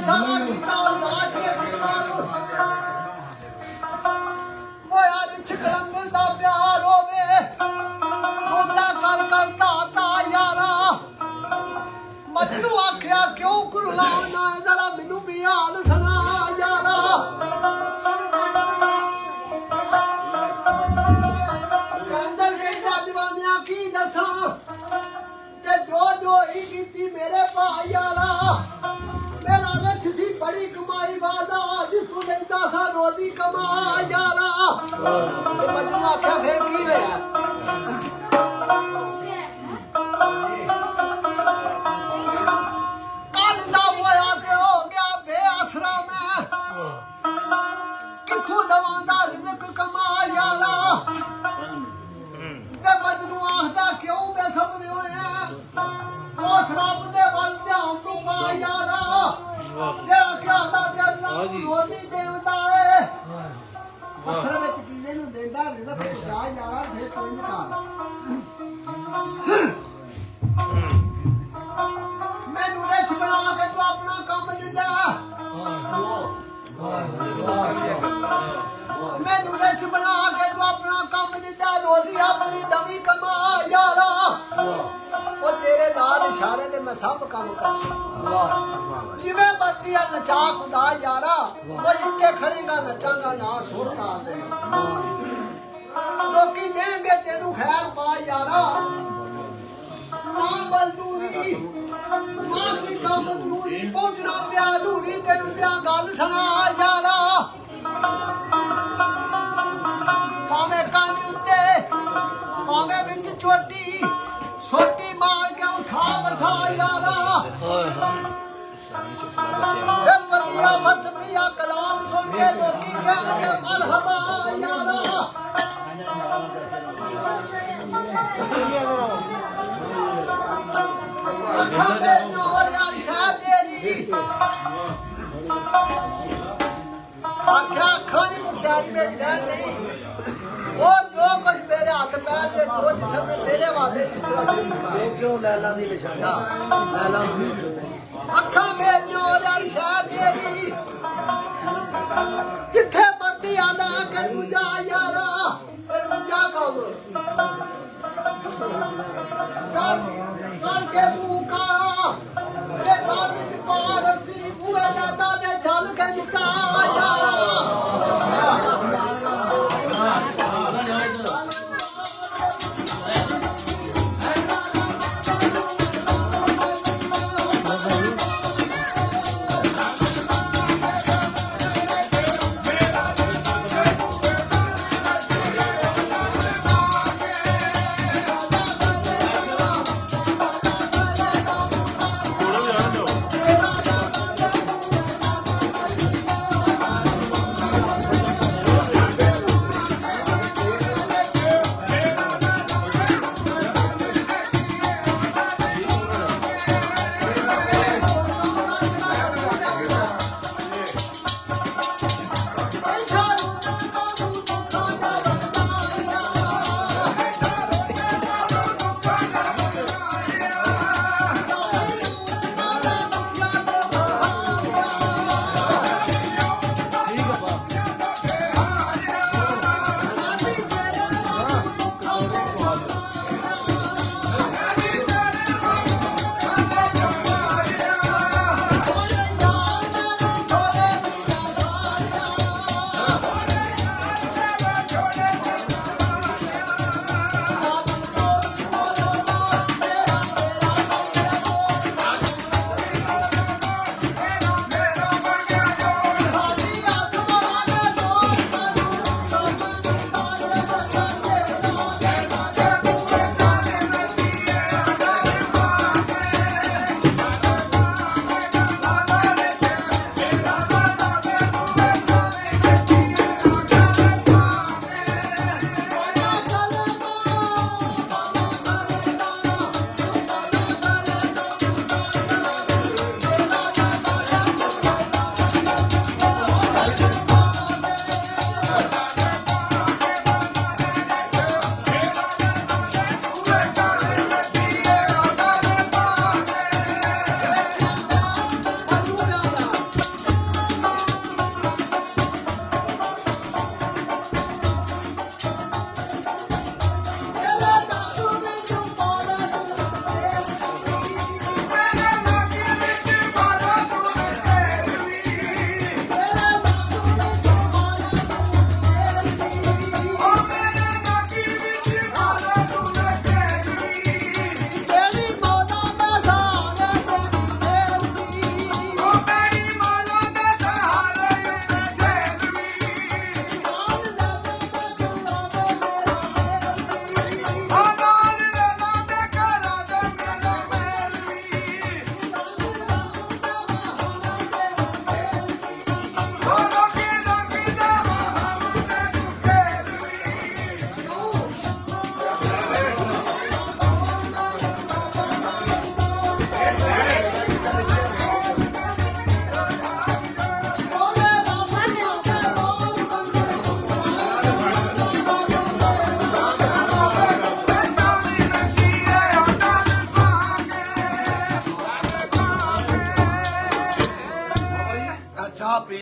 इशारा कीता लाश के कुड़ियां नूं ओए आज छिकरंगल दा प्यार होवे रोंदा कर कर ताता यारा मजनू आख्या क्यों कुर्बाना जरा मैनू भी हाल सुना यारा कहंदा कहंदा दीवानिया की दसा ते जो ही कीती मेरे भाई यारा मेरा लक्ष सी बड़ी कमाई वाला जिसको लेंदा सा रोजी कमा यारा मजनू आख्या फिर की होया कल दा होया ते हो गया बेअसरा मैं किथों लवांदा रिज़्क कमा यारा ते मजनू आखदा क्यों बेसब्र होया उस रब दे वल ध्यान तू पा यारा जेड़ा कहंदा ते अल्लाह रोजी देवता है पत्थर विच कीले नूं देंदा रिज़्क खुदा यारा फिर कोई नहीं कर मैनू रिच बना के तू अपना काम दिंदा मैनू रिच बना के तू अपना काम दिंदा रोजी अपनी दवी कमा यारा ਉਹ ਤੇਰੇ ਨਾਲ ਇਸ਼ਾਰੇ ਦੇ ਮੈਂ ਸਭ ਕੰਮ ਕਰਦਾ ਵਾਹ ਜਿਵੇਂ ਮਰਜ਼ੀ ਆ ਨਚਾ ਖੁਦਾ ਯਾਰਾ ਉਹ ਜਿੱਥੇ ਖੜੇਗਾ ਨਚਾਂਗਾ ਨਾ ਸੁਰ ਨਾ ਦੇ ਲੋਕੀ ਦੇਣਗੇ ਤੈਨੂੰ ਖੈਰ ਪਾ ਯਾਰਾ ਮਾਂ ਬਲਦੂਰੀ ਮਾਂ ਦੀ ਕੰਮ ਜ਼ਰੂਰੀ ਪਹੁੰਚਣਾ ਪਿਆ ਧੂਰੀ ਤੈਨੂੰ ਦਿਆਂ ਗੱਲ ਸੁਣਾ ਯਾਰਾ ਭਾਵੇਂ ਕਾਂਡੀ ਉੱਤੇ ਭਾਵੇਂ ਵਿੱਚ ਚੋਟੀ छोटी मार के उठा बैठा यारा बदिया मसमिया कलाम सुन के लोकी कहते मरहबा यारा अखा में नूर यार शाह तेरी आख्या अखा दी मुख्तारी मेरी रहन नहीं वो जो कुछ मेरे हाथ पैर से जो जिसम में तेरे वादे इस तरह की वो क्यों लैला दी निशाना लैला अखा में जो यार शाह तेरी जिथे मर्दी आना के तुझा यारा तुझा कब कर के मुंह काला ते काल विच पार सी बुए दादा ने छल के जिचा यारा ਆਪੇ